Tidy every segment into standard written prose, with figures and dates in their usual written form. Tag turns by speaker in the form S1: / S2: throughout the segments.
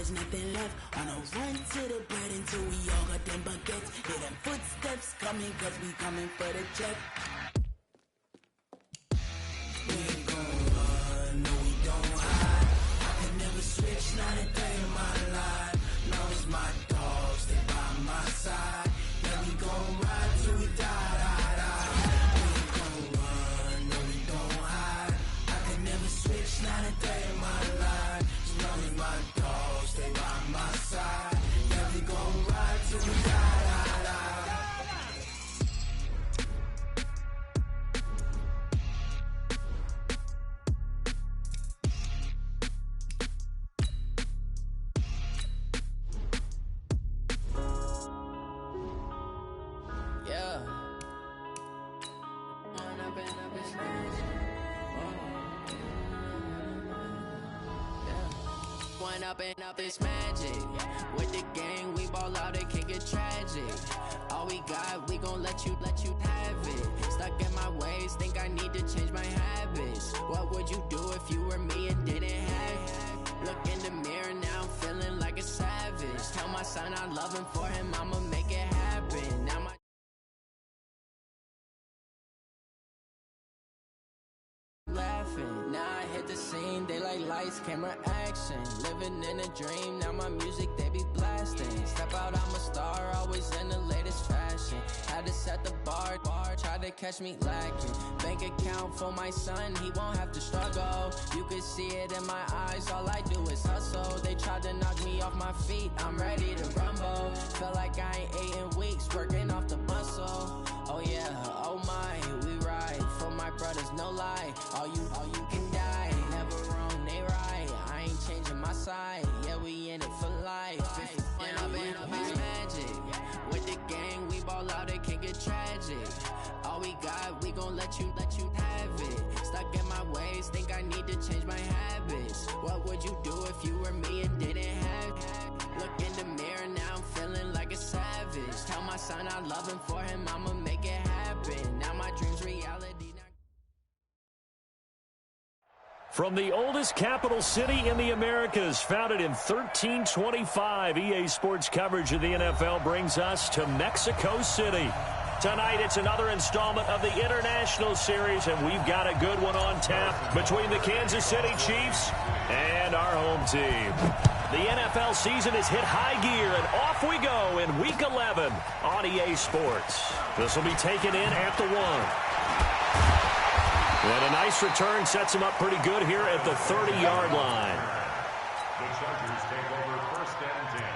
S1: there's nothing left. On a run to the bread until we all got them baguettes. Hear them footsteps coming, cause we coming for the check. We ain't gon' run, no we don't hide. I can never switch, not a day in my life. No, it's my dogs, they by my side. Yeah, we gon' ride till we die, die, die. We ain't gon' run, no we don't hide. I can never switch, not a day in my life. As long as my dogs, they by my side. Yeah, we gon' ride till we die, die, die.
S2: Up this magic with the gang, we ball out, it can get tragic. All we got, we gon' let you have it. Stuck in my ways, think I need to change my habits. What would you do if you were me and didn't have it? Look in the mirror now, I'm feeling like a savage. Tell my son I love him, for him I'ma make it happen. Now my laughing, now I hit the scene, daylight lights, camera action. Living in a dream, now my music they be blasting. Step out, I'm a star, always in the latest fashion. Had to set the bar, try to catch me lacking. Bank account for my son, he won't have to struggle. You can see it in my eyes, all I do is hustle. They tried to knock me off my feet, I'm ready to rumble. Felt like I ain't ate in weeks, working off the muscle. Oh yeah, oh my, we ride for my brothers, no lie. All you can die, never wrong, they right. I ain't changing my side, yeah, we in it for life. When I've been magic with the gang, we ball out, it can get tragic. All we got, we gon' let you have it. Stuck in my ways, think I need to change my habits. What would you do if you were me and didn't have it? Look in the mirror, now I'm feeling like a savage. Tell my son I love him, for him I'ma make it happen. Now my dream's reality.
S3: From the oldest capital city in the Americas, founded in 1325, EA Sports coverage of the NFL brings us to Mexico City. Tonight, it's another installment of the International Series, and we've got a good one on tap between the Kansas City Chiefs and our home team. The NFL season has hit high gear, and off we go in Week 11 on EA Sports. This will be taken in at the 1. And a nice return sets him up pretty good here at the 30-yard line.
S4: The Chargers take over 1st and 10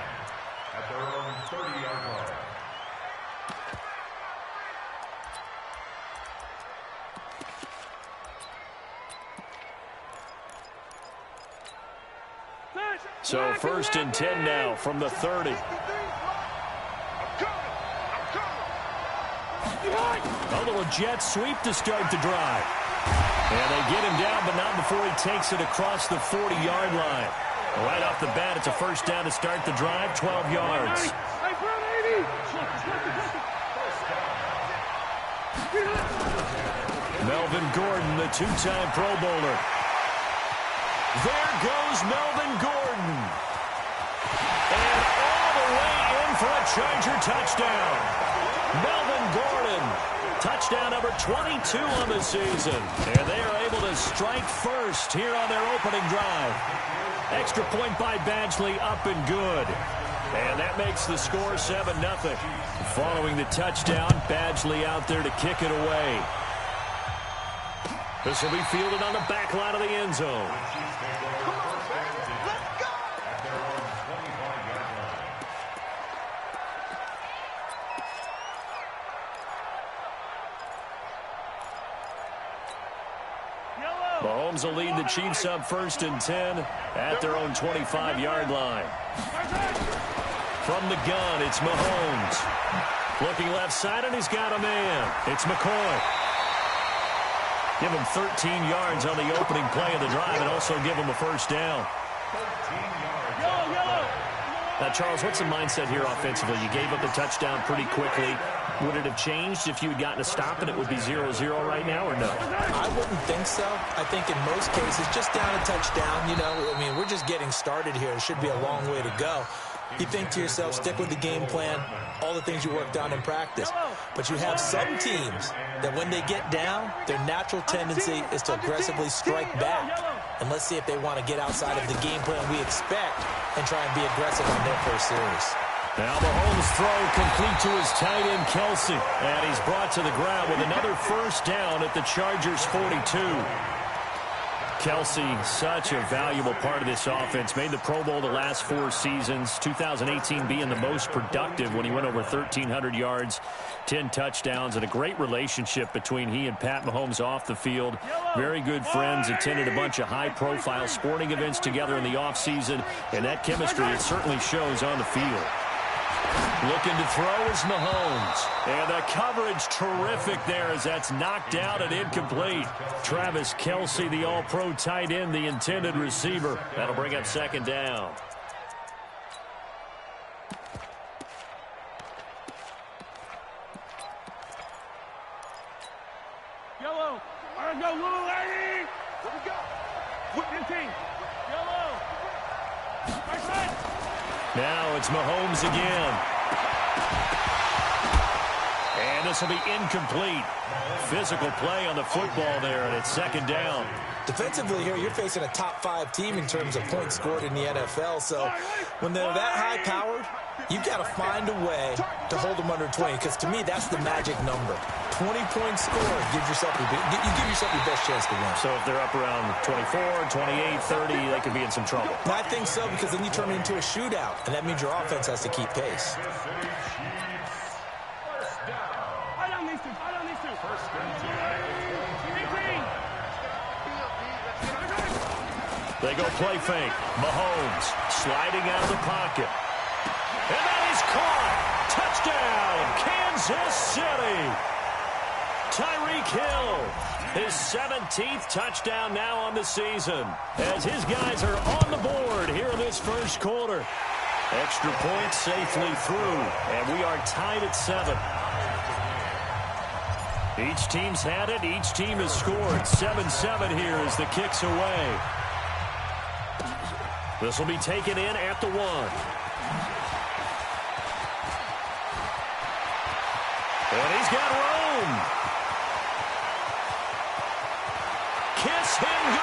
S4: at their own 30-yard line.
S3: So 1st and 10 now from the 30. A little jet sweep to start the drive. And they get him down, but not before he takes it across the 40-yard line. Right off the bat, it's a 1st down to start the drive, 12 yards. Melvin Gordon, the 2-time Pro Bowler. There goes Melvin Gordon. And all the way in for a Charger touchdown. Melvin Gordon, touchdown number 22 on the season. And they are able to strike first here on their opening drive. Extra point by Badgley, up and good. And that makes the score 7-0. Following the touchdown, Badgley out there to kick it away. This will be fielded on the back line of the end zone. Mahomes will lead the Chiefs up 1st and 10 at their own 25-yard line. From the gun, it's Mahomes. Looking left side, and he's got a man. It's McCoy. Give him 13 yards on the opening play of the drive and also give him a 1st down. Charles, what's the mindset here offensively? You gave up the touchdown pretty quickly. Would it have changed if you had gotten a stop and it would be 0-0 right now, or no?
S5: I wouldn't think so. I think in most cases, just down a touchdown, you know, I mean, we're just getting started here. It should be a long way to go. You think to yourself, stick with the game plan, all the things you worked on in practice. But you have some teams that when they get down, their natural tendency is to aggressively strike back. And let's see if they want to get outside of the game plan we expect and try and be aggressive on their first series.
S3: Now Mahomes' throw complete to his tight end, Kelce. And he's brought to the ground with another first down at the Chargers' 42. Kelce, such a valuable part of this offense. Made the Pro Bowl the last 4 seasons. 2018 being the most productive when he went over 1,300 yards, 10 touchdowns, and a great relationship between he and Pat Mahomes off the field. Very good friends. Attended a bunch of high-profile sporting events together in the offseason, and that chemistry, it certainly shows on the field. Looking to throw is Mahomes. And the coverage terrific there as that's knocked out and incomplete. Travis Kelce, the all-pro tight end, the intended receiver. That'll bring up second down.
S6: Yellow. All right, go, little lady. Here we go. Whip your team. Yellow. Right side.
S3: Now it's Mahomes again. And this will be incomplete. Physical play on the football there, and it's second down.
S5: Defensively here, you're facing a top-5 team in terms of points scored in the NFL. So when they're that high-powered, you've got to find a way to hold them under 20, because to me, that's the magic number. 20 points scored gives yourself you give yourself your best chance to win.
S3: So if they're up around 24, 28, 30, they could be in some trouble.
S5: I think so, because then you turn it into a shootout, and that means your offense has to keep pace.
S3: They go play fake. Mahomes sliding out of the pocket. And that is caught. Touchdown, Kansas City. Tyreek Hill, his 17th touchdown now on the season, as his guys are on the board here in this first quarter. Extra point safely through, and we are tied at 7. Each team's had it. Each team has scored. 7-7 here as the kick's away. This will be taken in at the 1. And he's got room. Kiss him.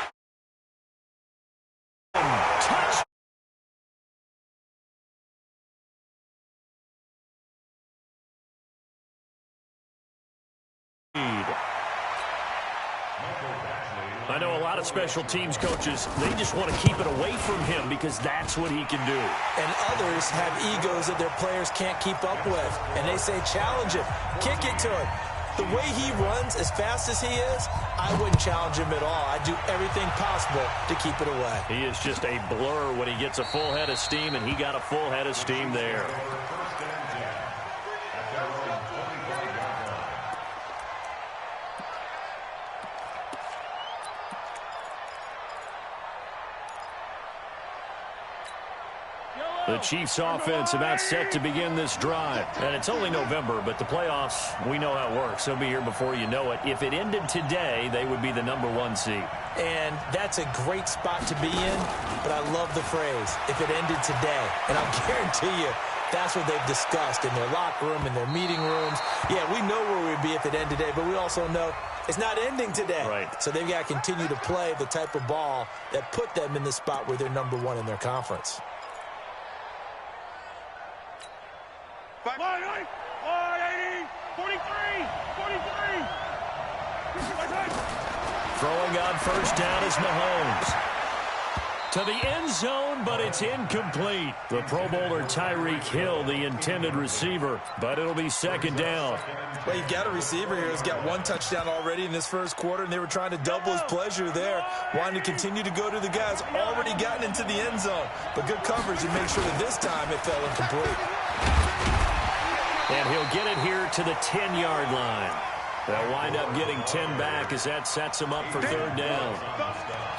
S3: Touch. I know a lot of special teams coaches, they just want to keep it away from him because that's what he can do.
S5: And others have egos that their players can't keep up with. And they say, challenge him, kick it to him. The way he runs as fast as he is, I wouldn't challenge him at all. I'd do everything possible to keep it away.
S3: He is just a blur when he gets a full head of steam, and he got a full head of steam there. The Chiefs offense about set to begin this drive. And it's only November, but the playoffs, we know how it works. They'll be here before you know it. If it ended today, they would be the #1 seed.
S5: And that's a great spot to be in, but I love the phrase, if it ended today. And I'll guarantee you, that's what they've discussed in their locker room, in their meeting rooms. Yeah, we know where we'd be if it ended today, but we also know it's not ending today.
S3: Right.
S5: So they've got to continue to play the type of ball that put them in the spot where they're #1 in their conference.
S6: 180, 43, 43.
S3: Throwing on first down is Mahomes. To the end zone, but it's incomplete. The Pro Bowler Tyreek Hill, the intended receiver, but it'll be second down.
S5: Well, you've got a receiver here who's got 1 touchdown already in this first quarter, and they were trying to double his pleasure there, wanting to continue to go to the guys already gotten into the end zone. But good coverage and make sure that this time it fell incomplete.
S3: And he'll get it here to the 10-yard line. They'll wind up getting 10 back as that sets them up for third down.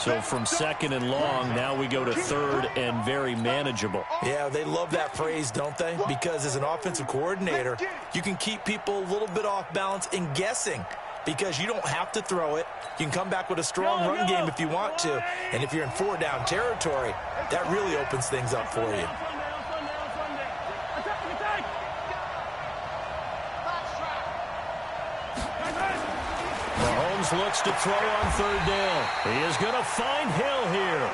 S3: So from second and long, now we go to third and very manageable.
S5: Yeah, they love that phrase, don't they? Because as an offensive coordinator, you can keep people a little bit off balance and guessing because you don't have to throw it. You can come back with a strong run game if you want to. And if you're in four-down territory, that really opens things up for you.
S3: Mahomes looks to throw on third down. He is going to find Hill here.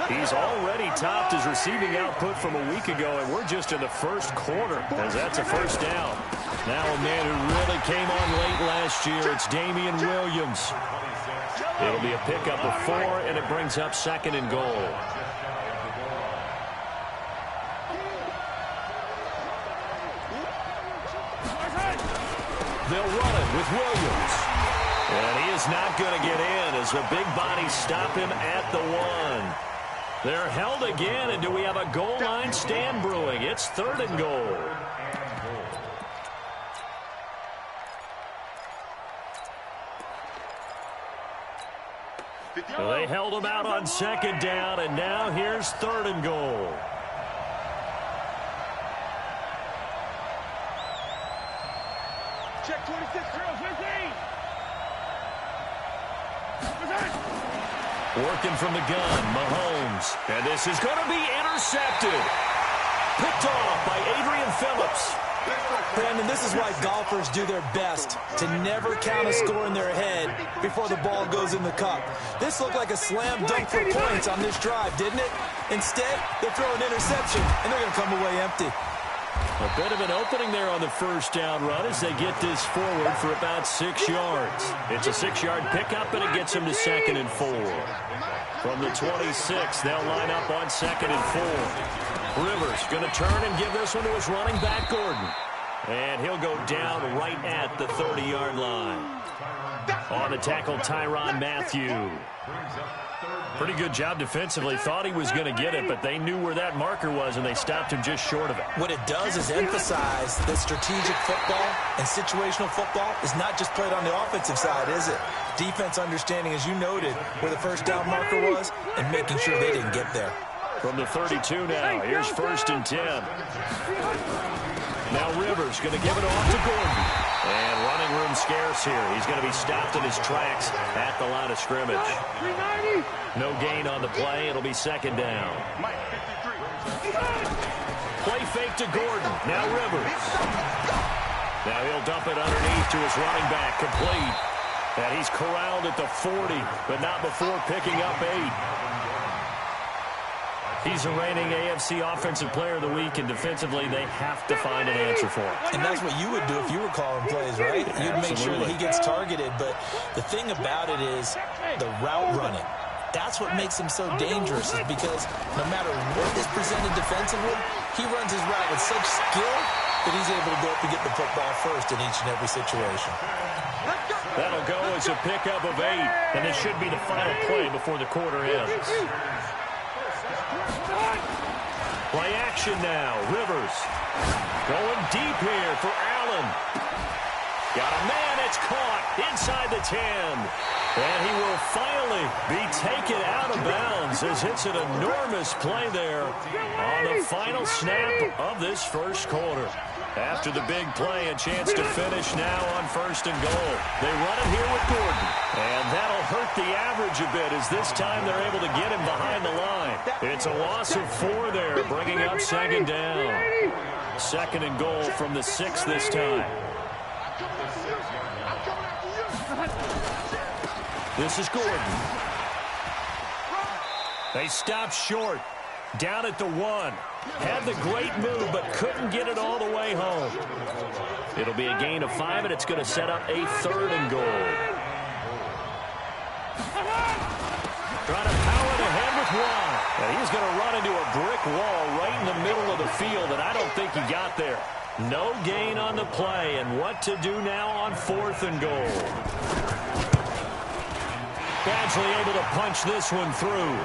S3: He's already topped his receiving output from a week ago, and we're just in the first quarter as that's a first down. Now a man who really came on late last year, it's Damian Williams. It'll be a pickup of 4, and it brings up second and goal. They'll run it with Williams. And he is not going to get in as the big bodies stop him at the 1. They're held again, and do we have a goal line stand brewing? It's third and goal. So they held him out on second down, and now here's third and goal.
S6: Check 26, girls, 15.
S3: Working from the gun, Mahomes. And this is going to be intercepted. Picked off by Adrian Phillips.
S5: Brandon, this is why golfers do their best to never count a score in their head before the ball goes in the cup. This looked like a slam dunk for points on this drive, didn't it? Instead, they throw an interception, and they're going to come away empty.
S3: A bit of an opening there on the first down run as they get this forward for about 6 yards. It's a 6-yard pickup, and it gets them to second and 4. From the 26, they'll line up on second and 4. Rivers going to turn and give this one to his running back, Gordon. And he'll go down right at the 30-yard line. On the tackle, Tyrann Mathieu. Pretty good job defensively. Thought he was going to get it, but they knew where that marker was, and they stopped him just short of it.
S5: What it does is emphasize that strategic football and situational football is not just played on the offensive side, is it? Defense understanding, as you noted, where the first down marker was and making sure they didn't get there.
S3: From the 32 now, here's first and 10. Now Rivers going to give it off to Gordon. And running room scarce here. He's going to be stopped in his tracks at the line of scrimmage. No gain on the play. It'll be second down. Play fake to Gordon. Now Rivers. Now he'll dump it underneath to his running back. Complete. And he's corralled at the 40, but not before picking up 8. He's a reigning AFC Offensive Player of the Week, and defensively they have to find an answer for him.
S5: And that's what you would do if you were calling plays, right? You'd make sure that he gets targeted. But the thing about it is the route running. That's what makes him so dangerous, is because no matter what is presented defensively, he runs his route with such skill that he's able to go up and get the football first in each and every situation.
S3: That'll go as a pickup of 8, and this should be the final play before the quarter ends. Play action now. Rivers going deep here for Allen. Got a man. It's caught inside the 10. And he will finally be taken out of bounds as it's an enormous play there on the final snap of this first quarter. After the big play, a chance to finish now on first and goal. They run it here with Gordon. And that'll hurt the average a bit as this time they're able to get him behind the line. It's a loss of 4 there, bringing up second down. Second and goal from the 6 this time. This is Gordon. They stopped short. Down at the 1. Had the great move, but couldn't get it all the way home. It'll be a gain of 5, and it's going to set up a third and goal. Trying to power it ahead with Watt. And he's going to run into a brick wall right in the middle of the field, and I don't think he got there. No gain on the play, and what to do now on fourth and goal. Badgley able to punch this one through.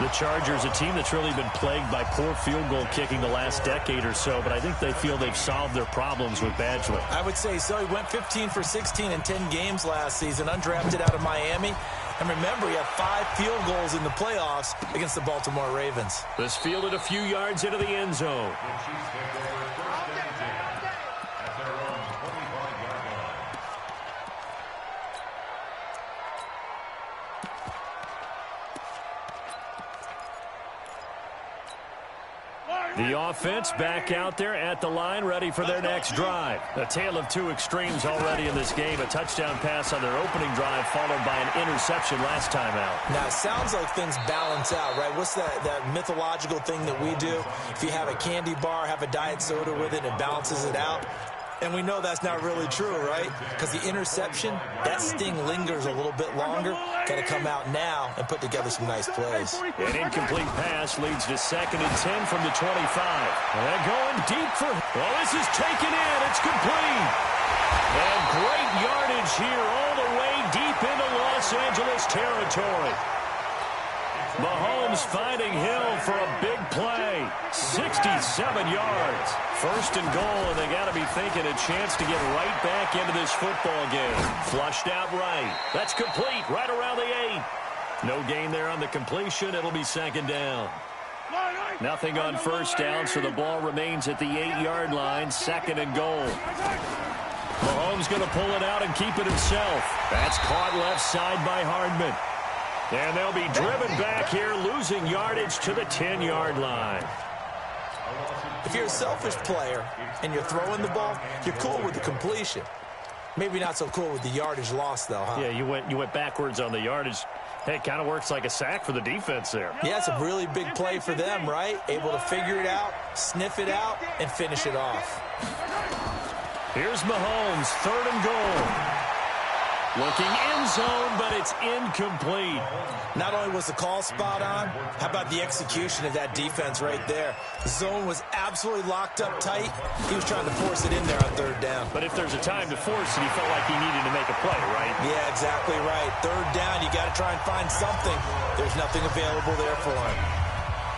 S3: The Chargers, a team that's really been plagued by poor field goal kicking the last decade or so, but I think they feel they've solved their problems with Badgley.
S5: I would say so. He went 15 for 16 in 10 games last season, undrafted out of Miami. And remember, he had 5 field goals in the playoffs against the Baltimore Ravens.
S3: This fielded a few yards into the end zone. The offense back out there at the line, ready for their next drive. A tale of two extremes already in this game. A touchdown pass on their opening drive, followed by an interception last time out.
S5: Now, it sounds like things balance out, right? What's that mythological thing that we do? If you have a candy bar, have a diet soda with it, it balances it out. And we know that's not really true, right? Because the interception, that sting lingers a little bit longer. Got to come out now and put together some nice plays.
S3: An incomplete pass leads to 2nd and 10 from the 25. And going deep for... Well, this is taken in. It's complete. And great yardage here all the way deep into Los Angeles territory. Mahomes finding Hill for a big play. 67 yards. 1st and goal, and they got to be thinking a chance to get right back into this football game. Flushed out right. That's complete right around the 8. No gain there on the completion. It'll be 2nd down. Nothing on 1st down, so the ball remains at the 8-yard line. 2nd and goal. Mahomes going to pull it out and keep it himself. That's caught left side by Hardman. And they'll be driven back here, losing yardage to the 10-yard line.
S5: If you're a selfish player and you're throwing the ball, you're cool with the completion. Maybe not so cool with the yardage loss, though, huh?
S3: Yeah, you went backwards on the yardage. Hey, it kind of works like a sack for the defense there.
S5: Yeah, it's a really big play for them, right? Able to figure it out, sniff it out, and finish it off.
S3: Here's Mahomes, 3rd and goal. Looking end zone, but it's incomplete.
S5: Not only was the call spot on, how about the execution of that defense right there? The zone was absolutely locked up tight. He was trying to force it in there on 3rd down.
S3: But if there's a time to force it, he felt like he needed to make a play, right?
S5: Yeah, exactly right. 3rd down, you got to try and find something. There's nothing available there for him.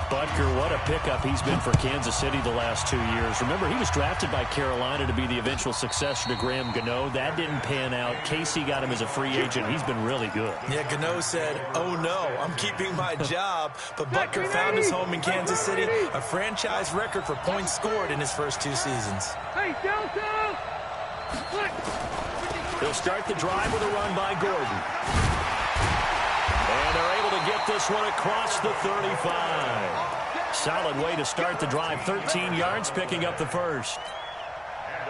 S3: Butker, what a pickup he's been for Kansas City the last 2 years. Remember, he was drafted by Carolina to be the eventual successor to Graham Gano. That didn't pan out. Casey got him as a free agent. He's been really good.
S5: Yeah, Gano said, oh no, I'm keeping my job. But Butker found his home in Kansas City, a franchise record for points scored in his first 2 seasons.
S6: Hey, Delta!
S3: They'll start the drive with a run by Gordon. And they're able to get this one across the 35. Solid way to start the drive. 13 yards, picking up the 1st.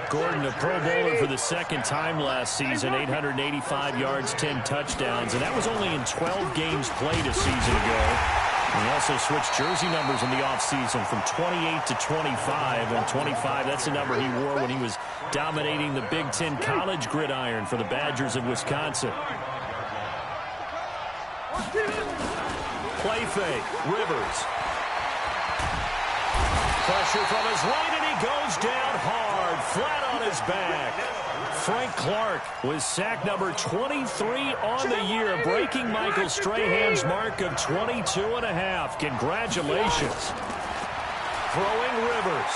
S3: Gordon, a Pro Bowler for the 2nd time last season. 885 yards, 10 touchdowns. And that was only in 12 games played a season ago. And he also switched jersey numbers in the offseason from 28 to 25. And 25, that's the number he wore when he was dominating the Big Ten college gridiron for the Badgers of Wisconsin. Play fake. Rivers. Pressure from his right, and he goes down hard, flat on his back. Frank Clark was sack number 23 on the year, breaking Michael Strahan's mark of 22.5. Congratulations. Throwing Rivers.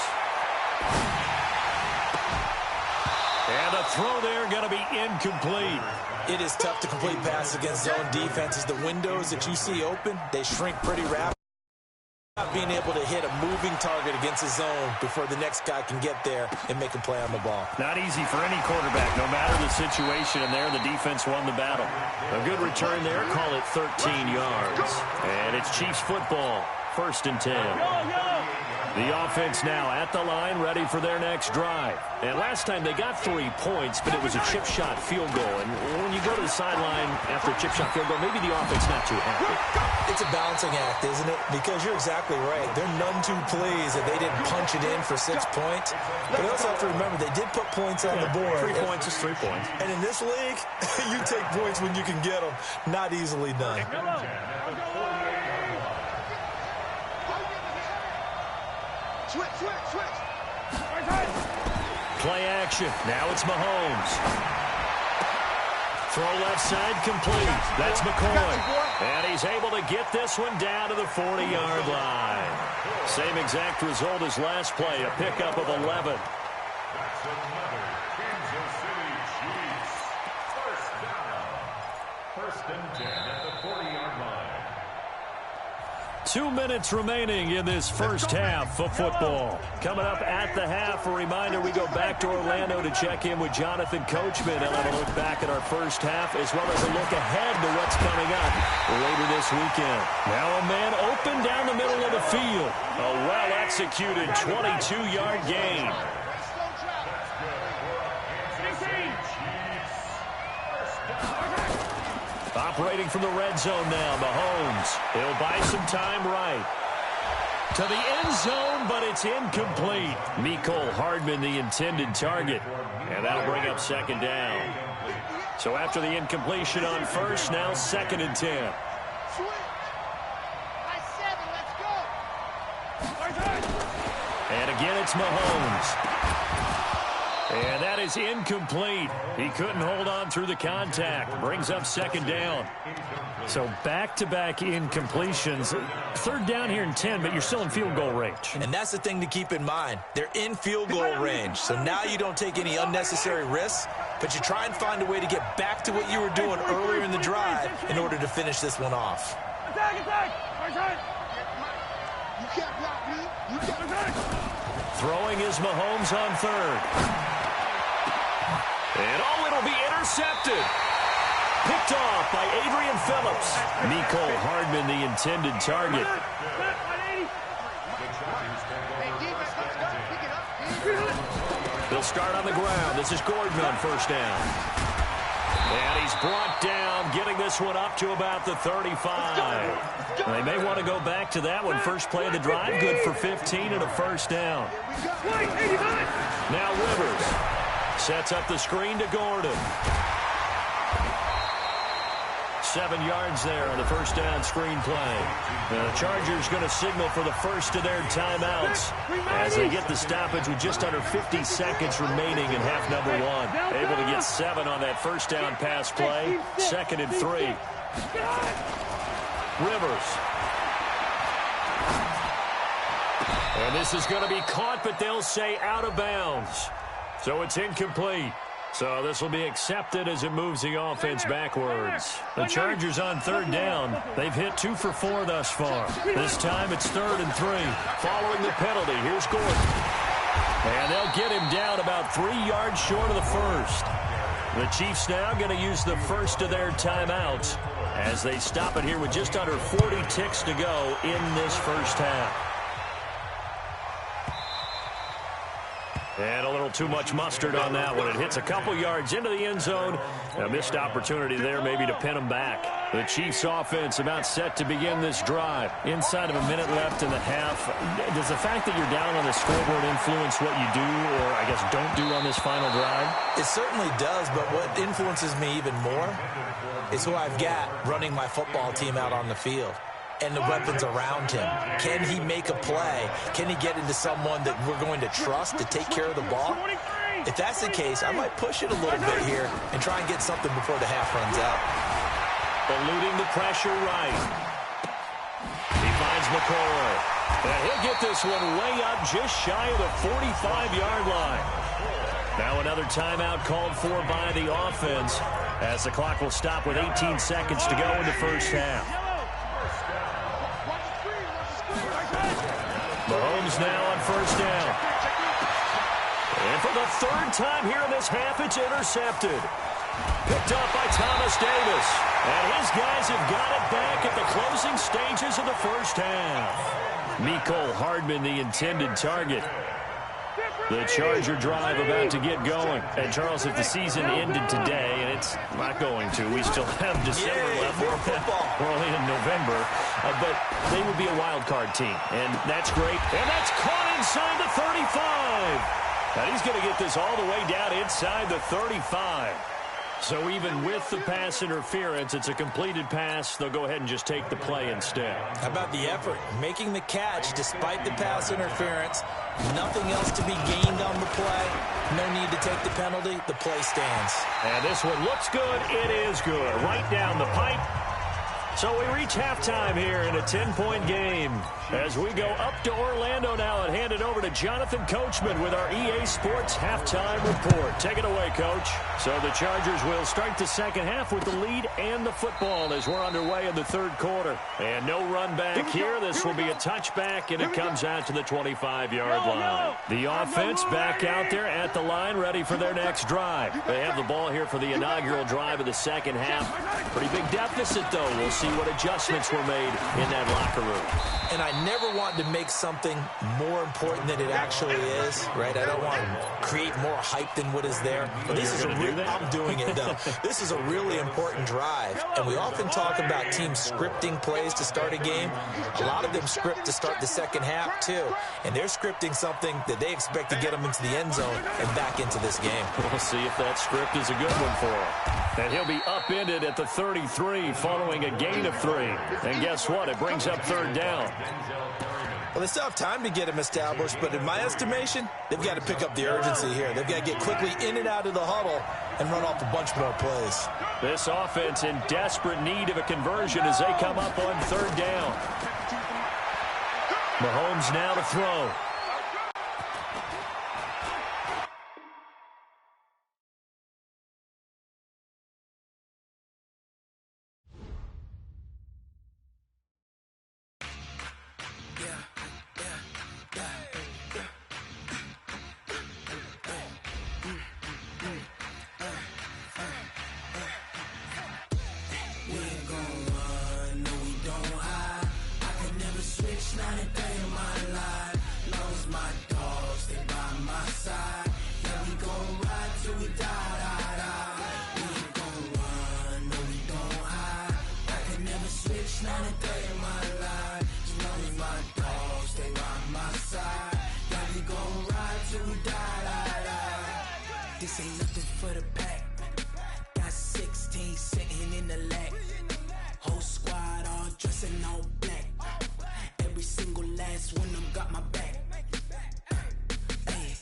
S3: And a throw there going to be incomplete.
S5: It is tough to complete passes against zone defenses. The windows that you see open, they shrink pretty rapidly. Not being able to hit a moving target against a zone before the next guy can get there and make a play on the ball.
S3: Not easy for any quarterback, no matter the situation, and there the defense won the battle. A good return there, call it 13 yards. And it's Chiefs football, 1st and 10. The offense now at the line, ready for their next drive. And last time they got 3 points, but it was a chip shot field goal. And when you go to the sideline after a chip shot field goal, maybe the offense not too happy.
S5: It's a balancing act, isn't it? Because you're exactly right. They're none too pleased that they didn't punch it in for 6 points. But you also have to remember, they did put points on the board.
S3: 3 points is 3 points.
S5: And in this league, you take points when you can get them. Not easily done.
S6: Switch.
S3: Play action. Now it's Mahomes. Throw left side complete. That's McCoy. And he's able to get this one down to the 40-yard line. Same exact result as last play, a pickup of 11.
S4: That's another Kansas City Chiefs first down. 1st and 10 at the 40-yard line.
S3: 2 minutes remaining in this first half of football. Coming up at the half, a reminder we go back to Orlando to check in with Jonathan Coachman. He'll have a look back at our first half as well as a look ahead to what's coming up later this weekend. Now a man open down the middle of the field. A well-executed 22-yard gain. Operating from the red zone now, Mahomes. He'll buy some time right. To the end zone, but it's incomplete. Mecole Hardman, the intended target. And that'll bring up 2nd down. So after the incompletion on first, now 2nd and 10. And again, it's Mahomes. And that is incomplete. He couldn't hold on through the contact. Brings up 2nd down. So back-to-back incompletions. 3rd down here and 10, but you're still in field goal range.
S5: And that's the thing to keep in mind. They're in field goal range. So now you don't take any unnecessary risks, but you try and find a way to get back to what you were doing earlier in the drive in order to finish this one off.
S6: Attack!
S7: You can't block me. You can't.
S3: Throwing is Mahomes on 3rd. And it'll be intercepted. Picked off by Adrian Phillips. Mecole Hardman, the intended target. They'll start on the ground. This is Gordon on 1st down. And he's brought down, getting this one up to about the 35. They may want to go back to that one. First play of the drive, good for 15 and a 1st down. Now Rivers sets up the screen to Gordon. 7 yards there on the 1st down screen play. The Chargers going to signal for the first of their timeouts as they get the stoppage with just under 50 seconds remaining in half number 1. Able to get 7 on that 1st down pass play. 2nd and 3. Rivers. And this is going to be caught, but they'll say out of bounds. So it's incomplete. So this will be accepted as it moves the offense backwards. The Chargers on 3rd down. They've hit 2 for 4 thus far. This time it's 3rd and 3. Following the penalty, here's Gordon. And they'll get him down about 3 yards short of the first. The Chiefs now going to use the first of their timeouts as they stop it here with just under 40 ticks to go in this first half. And a little too much mustard on that one. It hits a couple yards into the end zone. A missed opportunity there maybe to pin them back. The Chiefs offense about set to begin this drive. Inside of a minute left in the half. Does the fact that you're down on the scoreboard influence what you do or, I guess, don't do on this final drive?
S5: It certainly does, but what influences me even more is who I've got running my football team out on the field. And the weapons around him. Can he make a play? Can he get into someone that we're going to trust to take care of the ball? If that's the case, I might push it a little bit here and try and get something before the half runs out.
S3: Eluding the pressure right. He finds McCoy. And he'll get this one way up just shy of the 45-yard line. Now another timeout called for by the offense as the clock will stop with 18 seconds to go in the first half. Mahomes now on 1st down. And for the 3rd time here in this half, it's intercepted. Picked up by Thomas Davis. And his guys have got it back at the closing stages of the first half. Mecole Hardman, the intended target. The Charger drive about to get going. And, Charles, if the season ended today, and it's not going to, we still have December left. We're only in November. But they would be a wild card team. And that's great. And that's caught inside the 35. And he's going to get this all the way down inside the 35. So even with the pass interference, it's a completed pass. They'll go ahead and just take the play instead. How
S5: about the effort? Making the catch despite the pass interference. Nothing else to be gained on the play. No need to take the penalty. The play stands.
S3: And this one looks good. It is good. Right down the pipe. So we reach halftime here in a 10-point game. As we go up to Orlando now and hand it over to Jonathan Coachman with our EA Sports Halftime Report. Take it away, Coach. So the Chargers will start the second half with the lead and the football as we're underway in the third quarter. And no run back here. This will be a touchback, and it comes out to the 25-yard line. The offense back out there at the line, ready for their next drive. They have the ball here for the inaugural drive of the second half. Pretty big deficit, though. We'll see what adjustments were made in that locker room.
S5: And I never want to make something more important than it actually is, right? I don't want to create more hype than what is there. But this is I'm doing it, though. This is a really important drive. And we often talk about teams scripting plays to start a game. A lot of them script to start the second half, too. And they're scripting something that they expect to get them into the end zone and back into this game.
S3: We'll see if that script is a good one for him. And he'll be upended at the 33 following a gain of 3. And guess what? It brings up third down.
S5: Well, they still have time to get him established, but in my estimation, they've got to pick up the urgency here. They've got to get quickly in and out of the huddle and run off a bunch more plays.
S3: This offense in desperate need of a conversion as they come up on third down. Mahomes now to throw.
S1: This ain't nothing for the pack. Got 16 sitting in the lap. Whole squad all dressing all black. Every single last one of them got my back. Hey,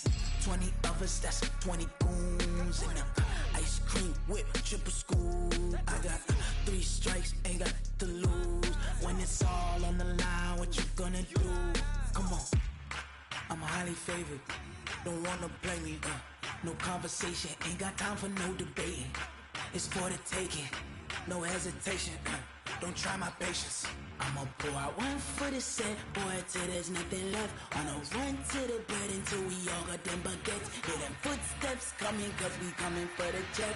S1: 20 of us, that's 20 goons in them. Ice cream whip, triple school. I got 3 strikes, ain't got to lose. When it's all on the line, what you gonna do? Come on, I'm highly favored. Don't wanna blame me, no conversation, ain't got time for no debating. It's for the taking, no hesitation. Don't try my patience. I'ma pour out one for the set, boy, till there's nothing left. On a run to the bed until we all got them baguettes. Hear them footsteps coming, cause we coming for the check.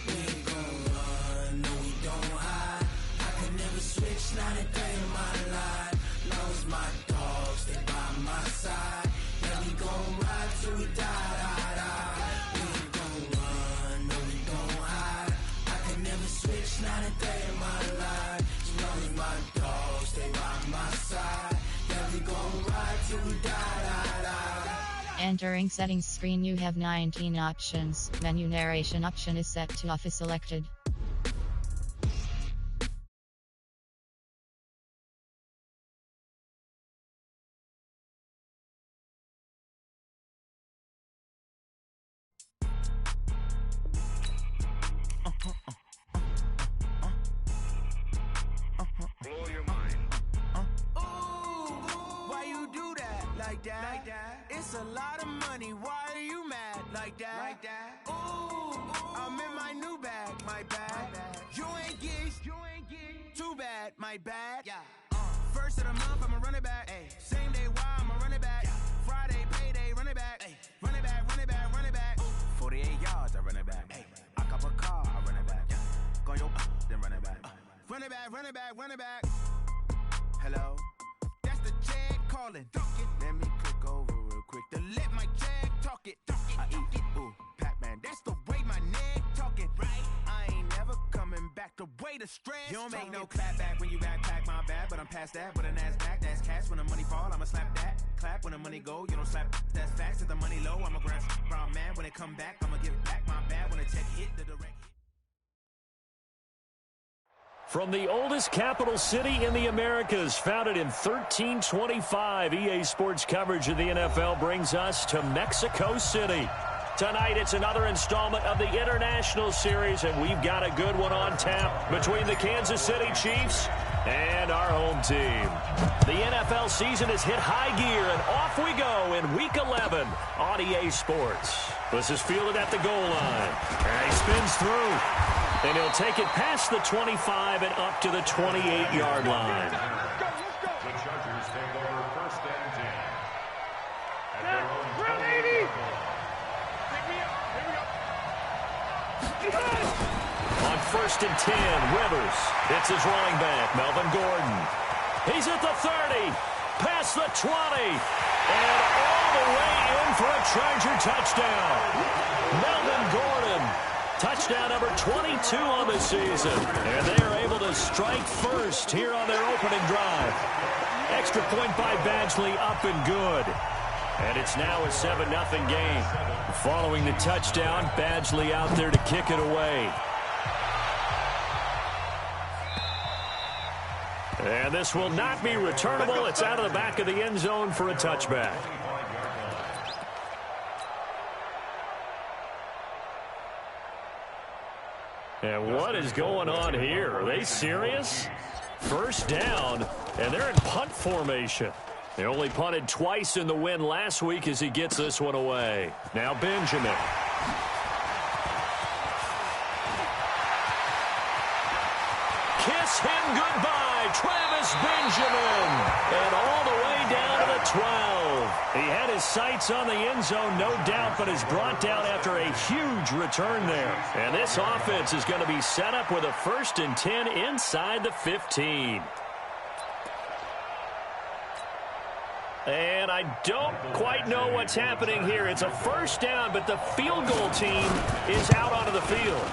S1: We ain't gon' run, no we don't hide. I could never switch, not a day in my life. Long as my dogs, they by my side. Yeah, we gon' ride till we die. We ain't gon' run, no we don't hide. I could never switch, not a day in my life. As long as my dogs, they by my side. Yeah, we gon' ride till we die.
S8: Entering settings screen, you have 19 options. Menu narration option is set to off is selected.
S1: It's a lot of money, why are you mad like that? Ooh, I'm in my new bag, my bad. You ain't geeks, too bad, my bad. First of the month, I'ma run it back. Same day, why I'ma run it back. Friday, payday, run it back. Run it back, run it back, run it back. 48 yards, I run it back. I cop a car, I run it back. Go your then run it back. Run it back, run it back, run it back. Hello, that's the check calling. Let me click over real quick to let my check talk it. I eat, ooh, Pac-Man, that's the way my neck talking. Right, I ain't never coming back the way the stress. You don't make no clap back when you backpack, my bad, but I'm past that. With an ass back, that's cash. When the money fall, I'ma slap that. Clap when the money go, you don't slap. That's facts. If the money low, I'ma grab brown man. When it come back, I'ma give back my bad. When the check hit the direct hit.
S3: From the oldest capital city in the Americas, founded in 1325, EA Sports coverage of the NFL brings us to Mexico City. Tonight, it's another installment of the International Series, and we've got a good one on tap between the Kansas City Chiefs and our home team. The NFL season has hit high gear, and off we go in Week 11 on EA Sports. This is fielded at the goal line. And he spins through, and he'll take it past the 25 and up to the 28-yard line.
S4: The Chargers take over 1st and 10. At their own 20.
S3: On 1st and 10, Rivers hits his running back, Melvin Gordon. He's at the 30, past the 20, and all the way in for a Charger touchdown. Melvin Gordon, touchdown number 22 on the season. And they are able to strike first here on their opening drive. Extra point by Badgley, up and good. And it's now a 7-0 game. Following the touchdown, Badgley out there to kick it away. And this will not be returnable. It's out of the back of the end zone for a touchback. And what is going on here? Are they serious? 1st down, and they're in punt formation. They only punted twice in the win last week as he gets this one away. Now Benjamin. Kiss him goodbye, Travis Benjamin. And all the way down to the 12. He had his sights on the end zone, no doubt, but is brought down after a huge return there. And this offense is going to be set up with a 1st and 10 inside the 15. And I don't quite know what's happening here. It's a 1st down, but the field goal team is out onto the field.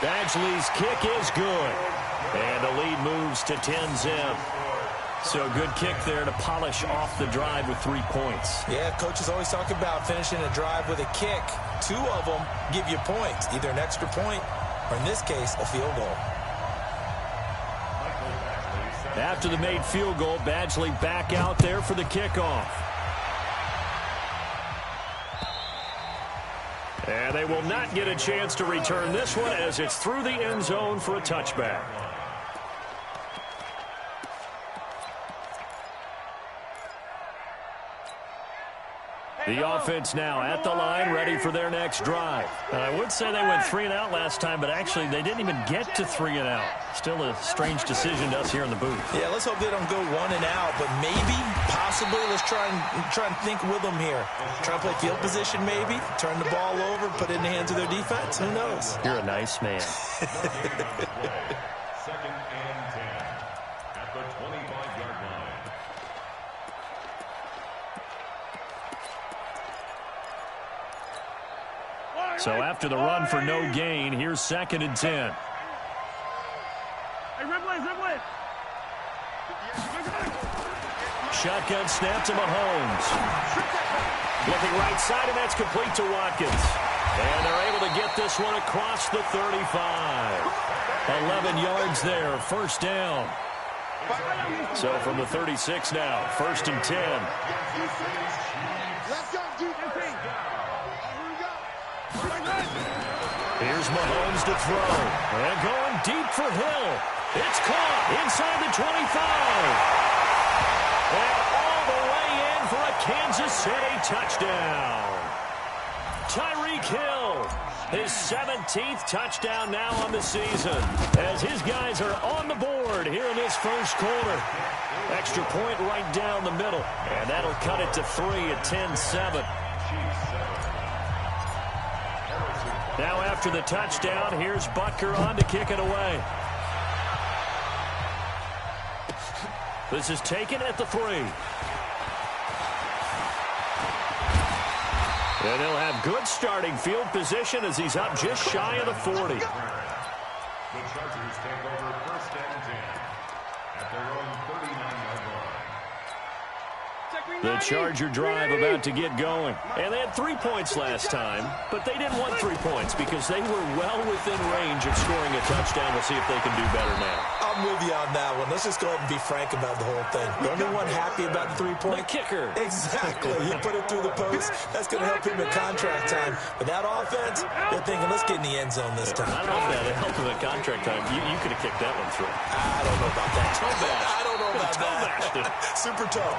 S3: Badgley's kick is good. And the lead moves to 10-zip. So good kick there to polish off the drive with 3 points.
S5: Yeah, coaches always talk about finishing a drive with a kick. 2 of them give you points, either an extra point or, in this case, a field goal.
S3: After the made field goal, Badgley back out there for the kickoff. And they will not get a chance to return this one as it's through the end zone for a touchback. The offense now at the line, ready for their next drive. I would say they went 3 and out last time, but actually they didn't even get to 3 and out. Still a strange decision to us here in the booth.
S5: Yeah, let's hope they don't go 1 and out, but maybe, possibly, let's try and think with them here. Try to play field position maybe, turn the ball over, put it in the hands of their defense. Who knows?
S3: You're a nice man.
S4: 2nd and 10 at the 25-yard line.
S3: So after the run for no gain, here's 2nd and 10. Shotgun snap to Mahomes. Looking right side, and that's complete to Watkins. And they're able to get this one across the 35. 11 yards there, 1st down. So from the 36 now, 1st and 10.
S7: Let's go, defense.
S3: Here's Mahomes to throw. And going deep for Hill. It's caught inside the 25. And all the way in for a Kansas City touchdown. Tyreek Hill, his 17th touchdown now on the season, as his guys are on the board here in this 1st quarter. Extra point right down the middle, and that'll cut it to 3 at 10-7. Now after the touchdown, here's Butker on to kick it away. This is taken at the 3. And he'll have good starting field position as he's up just shy of the 40.
S4: The Chargers take over 1st and 10 at their own 39-yard line.
S3: The Charger drive about to get going. And they had 3 points last time, but they didn't want 3 points because they were well within range of scoring a touchdown. We'll see if they can do better now.
S5: I'm with you on that one. Let's just go ahead and be frank about the whole thing. The only one happy about the 3-point?
S3: The kicker.
S5: Exactly. He put it through the post. That's going to help him in contract time. But that offense, they're thinking, let's get in the end zone this time.
S3: I don't know if that helped him in contract time. You could have kicked that one through.
S5: I don't know about that.
S3: I
S5: don't know about that. Super tough.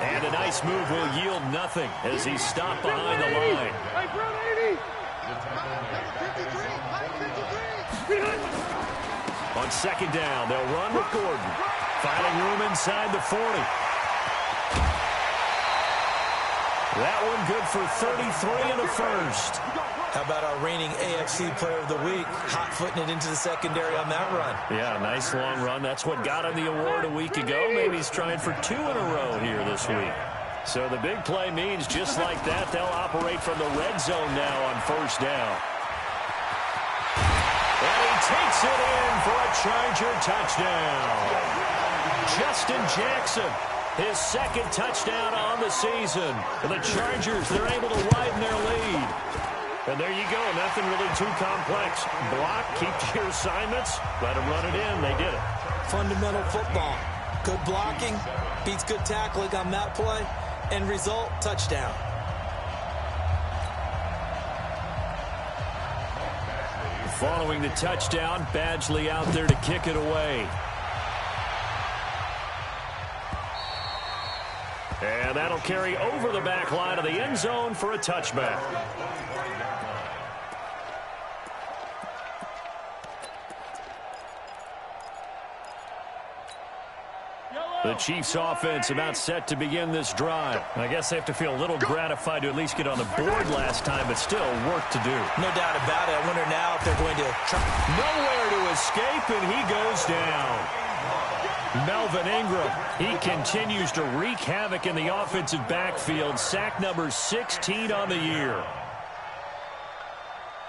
S3: And a nice move will yield nothing as he's stopped behind the line. On second down, they'll run with Gordon. Finding room inside the 40. That one good for 33 and a first.
S5: How about our reigning AFC Player of the Week, hot-footing it into the secondary on that run?
S3: Yeah, nice long run. That's what got him the award a week ago. Maybe he's trying for 2 in a row here this week. So the big play means just like that, they'll operate from the red zone now on first down. And he takes it in for a Charger touchdown. Justin Jackson, his second touchdown on the season. And the Chargers, they're able to widen their lead. And there you go, nothing really too complex. Block, keep to your assignments, let them run it in. They did it.
S5: Fundamental football. Good blocking, beats good tackling on that play. End result, touchdown.
S3: Following the touchdown, Badgley out there to kick it away. And that'll carry over the back line of the end zone for a touchback. The Chiefs offense about set to begin this drive. I guess they have to feel a little gratified to at least get on the board last time, but still work to do.
S5: No doubt about it. I wonder now if they're going to try.
S3: Nowhere to escape, and he goes down. Melvin Ingram, he continues to wreak havoc in the offensive backfield. Sack number 16 on the year.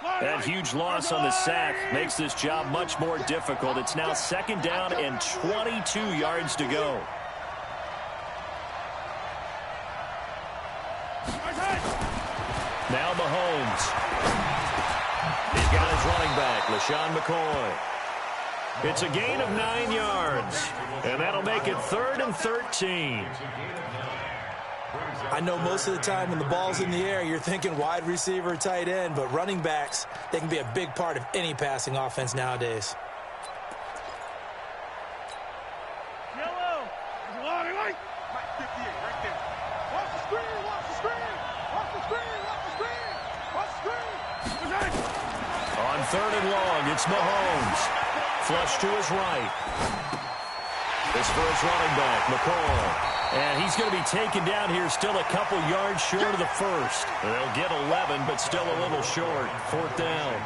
S3: That huge loss on the sack makes this job much more difficult. It's now second down and 22 yards to go. Now Mahomes. He's got his running back, LaShawn McCoy. It's a gain of 9 yards, and that'll make it 3rd and 13.
S5: I know most of the time when the ball's in the air, you're thinking wide receiver, tight end, but running backs, they can be a big part of any passing offense nowadays.
S6: Yellow. Watch the screen. Watch the screen. Watch the screen. Watch the screen. Watch the screen.
S3: On 3rd and long, it's Mahomes. Flush to his right. This for his running back, McCoy. And he's going to be taken down here still a couple yards short of the first. They'll get 11, but still a little short. 4th down.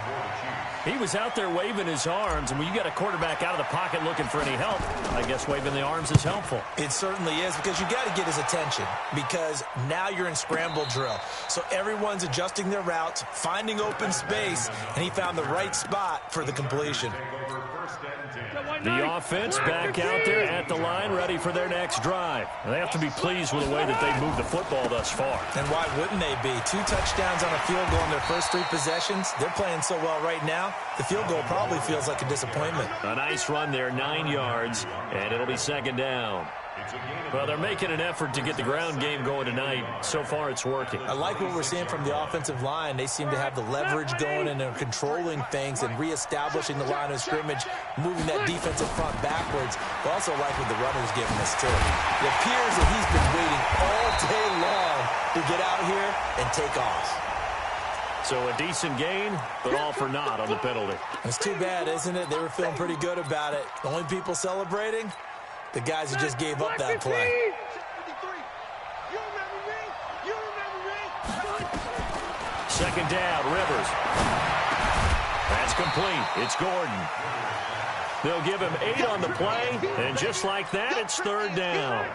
S3: He was out there waving his arms, and when you got a quarterback out of the pocket looking for any help, I guess waving the arms is helpful.
S5: It certainly is, because you got to get his attention, because now you're in scramble drill. So everyone's adjusting their routes, finding open space, and he found the right spot for the completion.
S3: The offense back out there at the line, ready for their next drive. They have to be pleased with the way that they've moved the football thus far.
S5: And why wouldn't they be? 2 touchdowns on a field goal in their first 3 possessions. They're playing so well right now, the field goal probably feels like a disappointment.
S3: A nice run there, 9 yards, and it'll be second down. Well, they're making an effort to get the ground game going tonight. So far, it's working.
S5: I like what we're seeing from the offensive line. They seem to have the leverage going, and they're controlling things and reestablishing the line of scrimmage, moving that defensive front backwards. I also like what the runner's giving us, too. It appears that he's been waiting all day long to get out here and take off.
S3: So a decent gain, but all for naught on the penalty.
S5: It's too bad, isn't it? They were feeling pretty good about it. The only people celebrating, the guys who just gave up that play.
S3: Second down, Rivers. That's complete. It's Gordon. They'll give him 8 on the play, and just like that, it's 3rd down.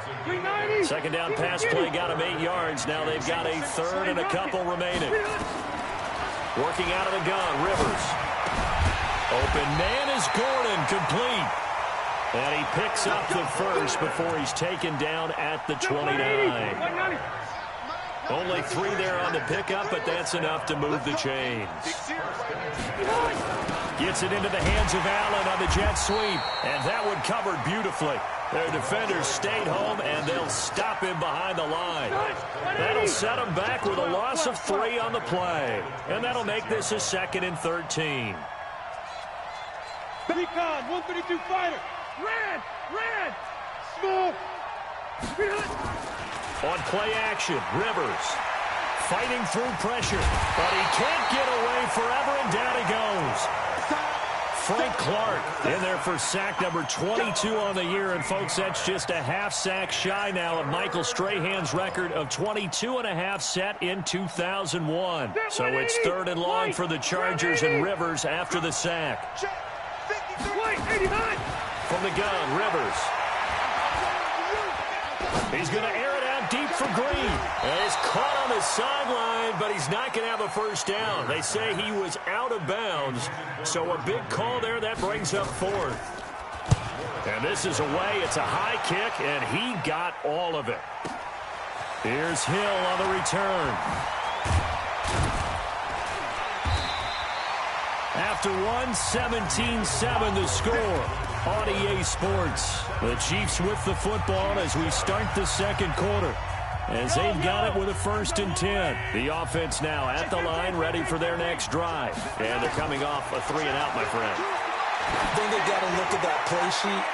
S3: Second down pass play got him 8 yards. Now they've got a 3rd and a couple remaining. Working out of the gun, Rivers. Open man is Gordon, complete. And he picks up the first before he's taken down at the 29. Only 3 there on the pickup, but that's enough to move the chains. Gets it into the hands of Allen on the jet sweep, and that one covered beautifully. Their defenders stayed home, and they'll stop him behind the line. That'll set him back with a loss of 3 on the play, and that'll make this a 2nd and 13.
S6: Recon, 132 fighter. Red, small.
S3: On play action, Rivers fighting through pressure, but he can't get away forever, and down he goes. Frank Clark in there for sack number 22 on the year. And, folks, that's just a half sack shy now of Michael Strahan's record of 22.5 set in 2001. So it's 3rd and long for the Chargers and Rivers after the sack. From the gun, Rivers. He's going to air it out deep for Green. And he's caught on the sideline, but he's not going to have a first down. They say he was out of bounds, so a big call there. That brings up 4th. And this is away. It's a high kick, and he got all of it. Here's Hill on the return. After 17-7 the score on EA Sports. The Chiefs with the football as we start the 2nd quarter, as they've got it with a 1st and 10. The offense now at the line, ready for their next drive. And they're coming off a 3-and-out, my friend.
S5: I think they've got to look at that play sheet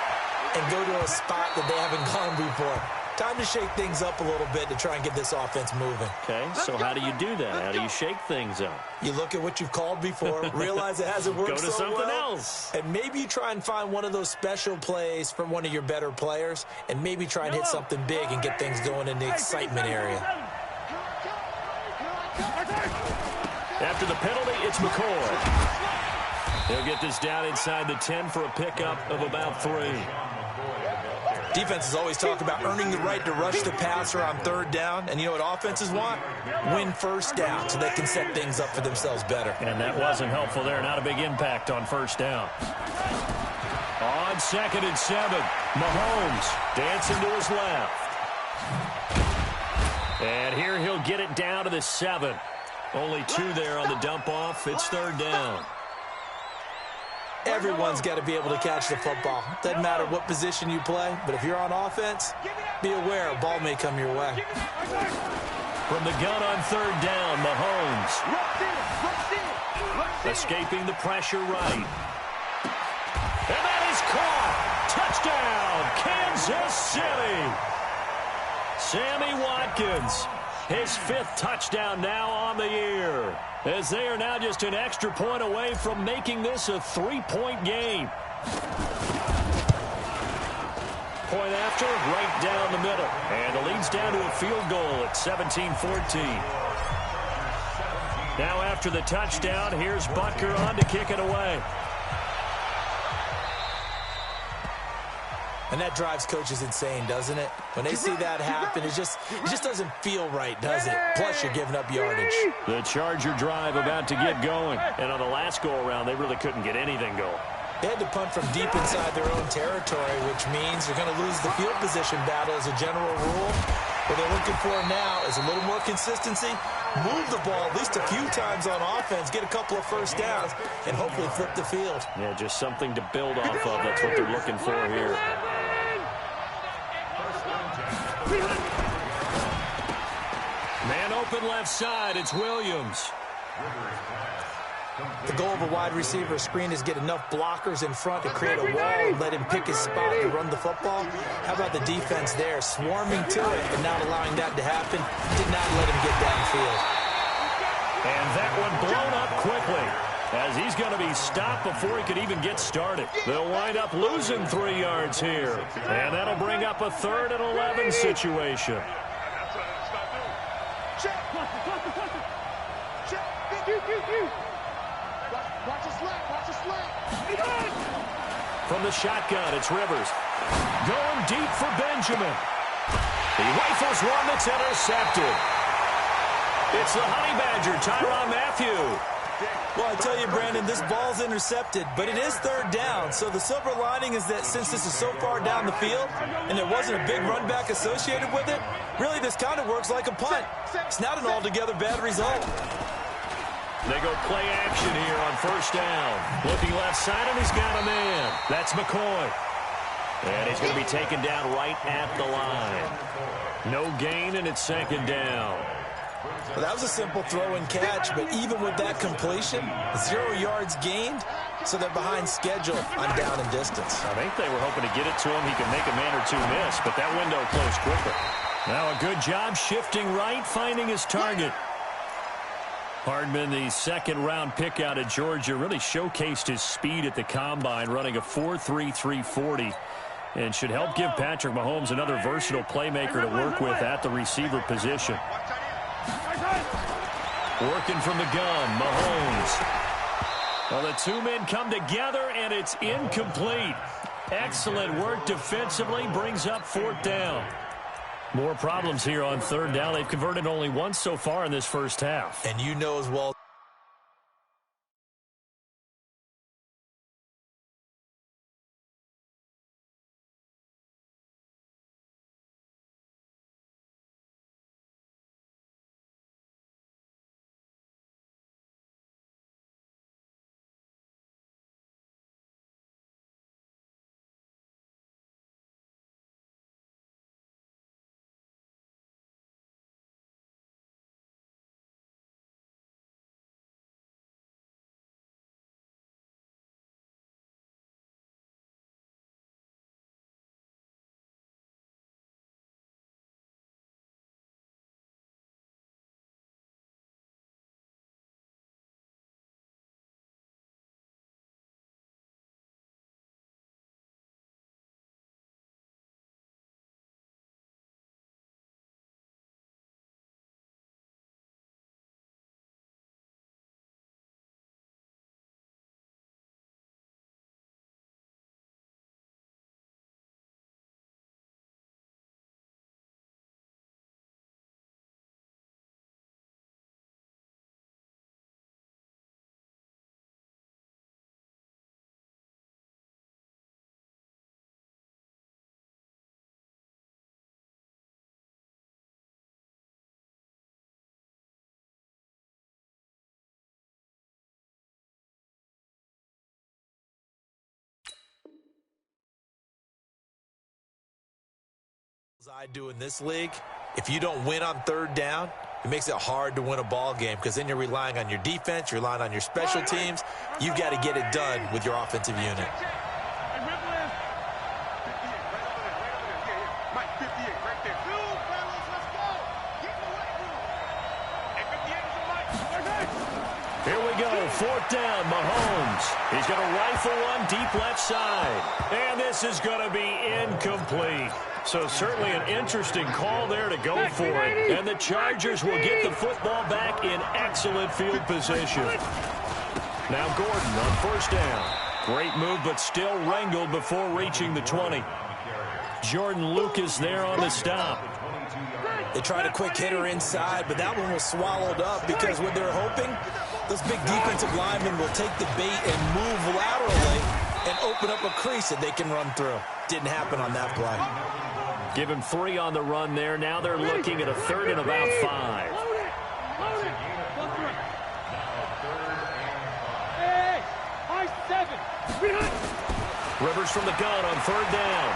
S5: and go to a spot that they haven't gone before. Time to shake things up a little bit to try and get this offense moving.
S3: Okay, so how do you do that? How do you shake things up?
S5: You look at what you've called before, realize it hasn't worked
S3: Go to
S5: so
S3: something
S5: well,
S3: else.
S5: and maybe you try and find one of those special plays from one of your better players, and maybe try and hit something big and get things going in the excitement area.
S3: After the penalty, it's McCoy. He'll get this down inside the 10 for a pickup of about 3.
S5: Defenses always talk about earning the right to rush the passer on 3rd down. And you know what offenses want? Win 1st down so they can set things up for themselves better.
S3: And that wasn't helpful there. Not a big impact on 1st down. On 2nd and 7, Mahomes dancing to his left. And here he'll get it down to the 7. Only 2 there on the dump off. It's 3rd down.
S5: Everyone's got to be able to catch the football. Doesn't matter what position you play, but if you're on offense, be aware a ball may come your way.
S3: From the gun on 3rd down, Mahomes. Escaping the pressure right. And that is caught. Touchdown, Kansas City. Sammy Watkins, his 5th touchdown now on the year, as they are now just an extra point away from making this a 3-point game. Point after, right down the middle. And the lead's down to a field goal at 17-14. Now after the touchdown, here's Butker on to kick it away.
S5: And that drives coaches insane, doesn't it? When they see that happen, it just doesn't feel right, does it? Plus, you're giving up yardage.
S3: The Charger drive about to get going. And on the last go-around, they really couldn't get anything going.
S5: They had to punt from deep inside their own territory, which means they're going to lose the field position battle as a general rule. What they're looking for now is a little more consistency, move the ball at least a few times on offense, get a couple of 1st downs, and hopefully flip the field.
S3: Yeah, just something to build off of. That's what they're looking for here. Man open left side, it's Williams.
S5: The goal of a wide receiver screen is get enough blockers in front to create a wall and let him pick his spot to run the football. How about the defense there, swarming to it and not allowing that to happen? Did not let him get downfield.
S3: And that one blown up quickly, as he's going to be stopped before he could even get started. They'll wind up losing 3 yards here, and that'll bring up a 3rd and 11 situation. From the shotgun, it's Rivers. Going deep for Benjamin. He rifles one that's intercepted. It's the Honey Badger, Tyrann Mathieu.
S5: Well, I tell you, Brandon, this ball's intercepted, but it is third down. So the silver lining is that since this is so far down the field and there wasn't a big run back associated with it, really this kind of works like a punt. It's not an altogether bad result.
S3: They go play action here on first down. Looking left side, and he's got a man. That's McCoy. And he's going to be taken down right at the line. No gain, and it's second down.
S5: Well, that was a simple throw and catch, but even with that completion, 0 yards gained, so they're behind schedule on down and distance.
S3: I think they were hoping to get it to him. He could make a man or two miss, but that window closed quickly. Now a good job shifting right, finding his target. Hardman, the second-round pick out of Georgia, really showcased his speed at the combine, running a 4.3 340, and should help give Patrick Mahomes another versatile playmaker to work with at the receiver position. Working from the gun, Mahomes. Well, the two men come together, and it's incomplete. Excellent work defensively, brings up fourth down. More problems here on third down. They've converted only once so far in this first half.
S5: And you know as well. I do in this league, if you don't win on third down, it makes it hard to win a ball game because then you're relying on your defense, you're relying on your special teams. You've got to get it done with your offensive unit.
S3: Here we go, fourth down, Mahomes. He's going to rifle one deep left side. And this is going to be incomplete. So certainly an interesting call there to go for it. And the Chargers will get the football back in excellent field position. Now Gordon on first down. Great move, but still wrangled before reaching the 20. Jordan Lucas there on the stop.
S5: They tried a quick hitter inside, but that one was swallowed up because what they're hoping, those big defensive linemen will take the bait and move laterally and open up a crease that they can run through. Didn't happen on that play.
S3: Give him 3 on the run there. Now they're looking at a third and about 5. Rivers from the gun on third down.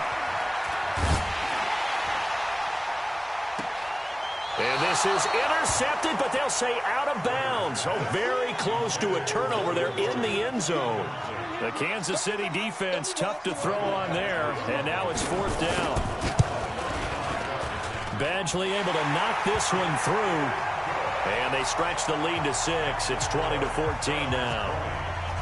S3: And this is intercepted, but they'll say out of bounds. Oh, very close to a turnover there in the end zone. The Kansas City defense tough to throw on there, and now it's fourth down. Badgley able to knock this one through, and they stretch the lead to 6. It's 20-14 now.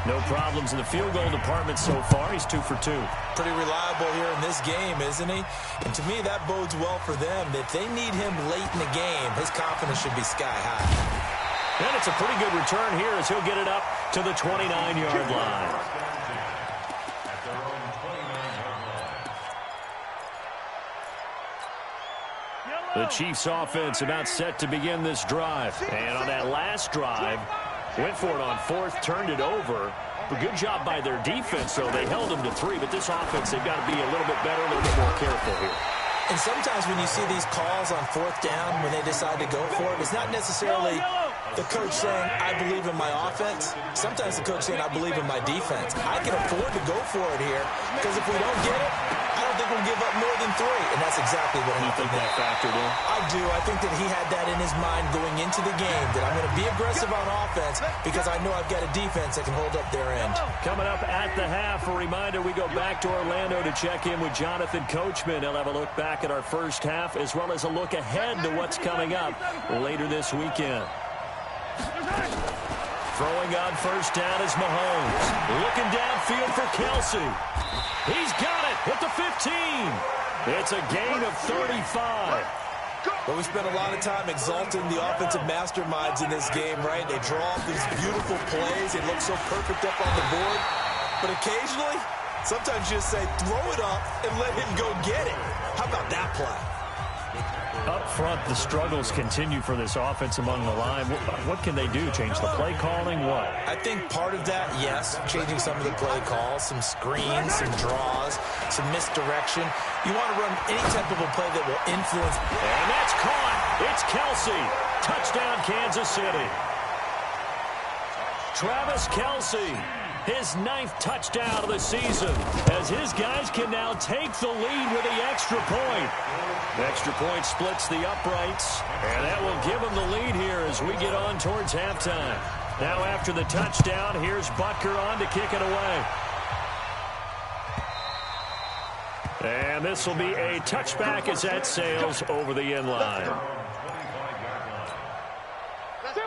S3: No problems in the field goal department so far. He's 2 for 2.
S5: Pretty reliable here in this game, isn't he? And to me, that bodes well for them. If they need him late in the game, his confidence should be sky high.
S3: And it's a pretty good return here as he'll get it up to the 29-yard line. The Chiefs offense about set to begin this drive. And on that last drive, Went for it on fourth, turned it over. But good job by their defense, though. They held them to 3, but this offense, they've got to be a little bit better, a little bit more careful here.
S5: And sometimes when you see these calls on fourth down, when they decide to go for it, it's not necessarily the coach saying, I believe in my offense. Sometimes the coach saying, I believe in my defense. I can afford to go for it here because if we don't get it, I don't think we'll give up more than 3. And that's exactly what happened.
S3: You think that factored in?
S5: I do. I think that he had that in his mind going into the game, that I'm going to be aggressive on offense because I know I've got a defense that can hold up their end.
S3: Coming up at the half, a reminder, we go back to Orlando to check in with Jonathan Coachman. He'll have a look back at our first half as well as a look ahead to what's coming up later this weekend. Throwing on first down is Mahomes. Looking downfield for Kelsey. He's got it at the 15. It's a gain of 35.
S5: Well, we spent a lot of time exalting the offensive masterminds in this game, right? They draw up these beautiful plays. They look so perfect up on the board. But occasionally, sometimes you just say, throw it up and let him go get it. How about that play?
S3: Up front, the struggles continue for this offense among the line. What can they do? Change the play calling? What?
S5: I think part of that, yes, changing some of the play calls, some screens, some draws, some misdirection. You want to run any type of a play that will influence.
S3: And that's caught. It's Kelsey. Touchdown, Kansas City. Travis Kelsey, his 9th touchdown of the season, as his guys can now take the lead with the extra point. Extra point splits the uprights, and that will give them the lead here as we get on towards halftime. Now after the touchdown, here's Butker on to kick it away. And this will be a touchback as that sails over the end line.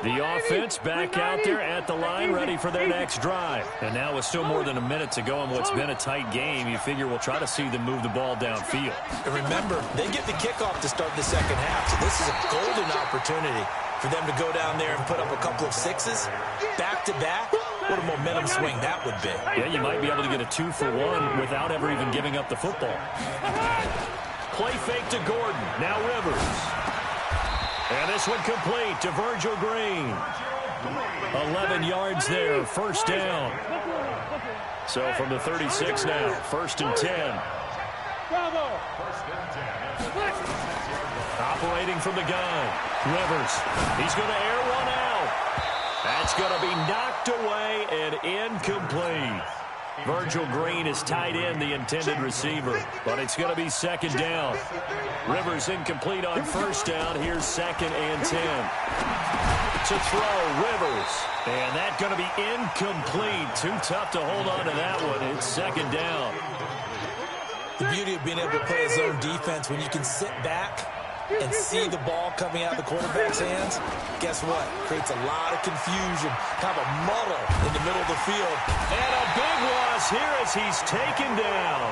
S3: The offense back out there at the line, ready for their next drive. And now with still more than a minute to go in what's been a tight game, you figure we'll try to see them move the ball downfield.
S5: And remember, they get the kickoff to start the second half, so this is a golden opportunity for them to go down there and put up a couple of 6s back-to-back. What a momentum swing that would be.
S3: Yeah, you might be able to get a 2-for-1 without ever even giving up the football. Play fake to Gordon. Now Rivers. And this one complete to Virgil Green. 11 yards there, first down. So from the 36 now, 1st and 10. Operating from the gun, Rivers. He's going to air one out. That's going to be knocked away and incomplete. Virgil Green is tied in, the intended receiver, but it's going to be 2nd down. Rivers incomplete on 1st down. Here's 2nd and 10. To throw, Rivers. And that's going to be incomplete. Too tough to hold on to that one. It's 2nd down.
S5: The beauty of being able to play a zone defense when you can sit back and see the ball coming out of the quarterback's hands, guess what? Creates a lot of confusion, kind of a muddle in the middle of the field.
S3: And a big loss here as he's taken down.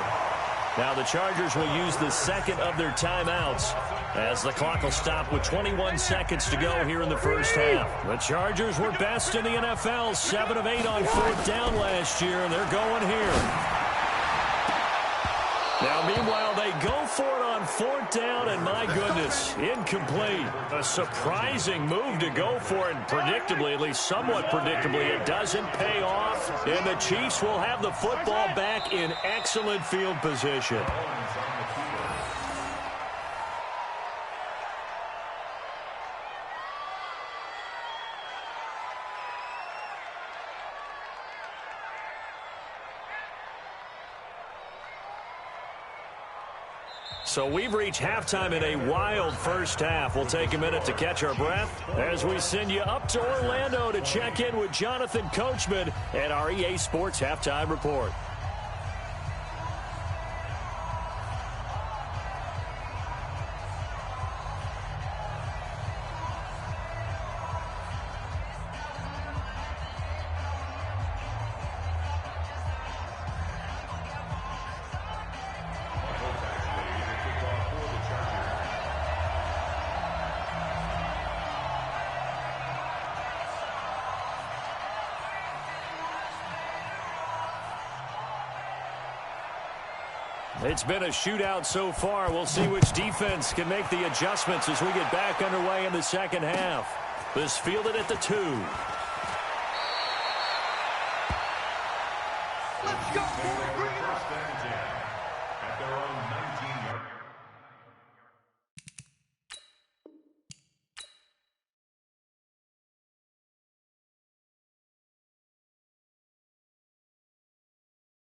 S3: Now the Chargers will use the 2nd of their timeouts as the clock will stop with 21 seconds to go here in the first half. The Chargers were best in the NFL, 7 of 8 on 4th down last year, and they're going here. Now, meanwhile, they go for it on 4th down, and my goodness, incomplete. A surprising move to go for it, and predictably, at least somewhat predictably, it doesn't pay off, and the Chiefs will have the football back in excellent field position. So we've reached halftime in a wild first half. We'll take a minute to catch our breath as we send you up to Orlando to check in with Jonathan Coachman at our EA Sports Halftime Report. It's been a shootout so far. We'll see which defense can make the adjustments as we get back underway in the second half. This fielded at the 2.
S6: Let's go.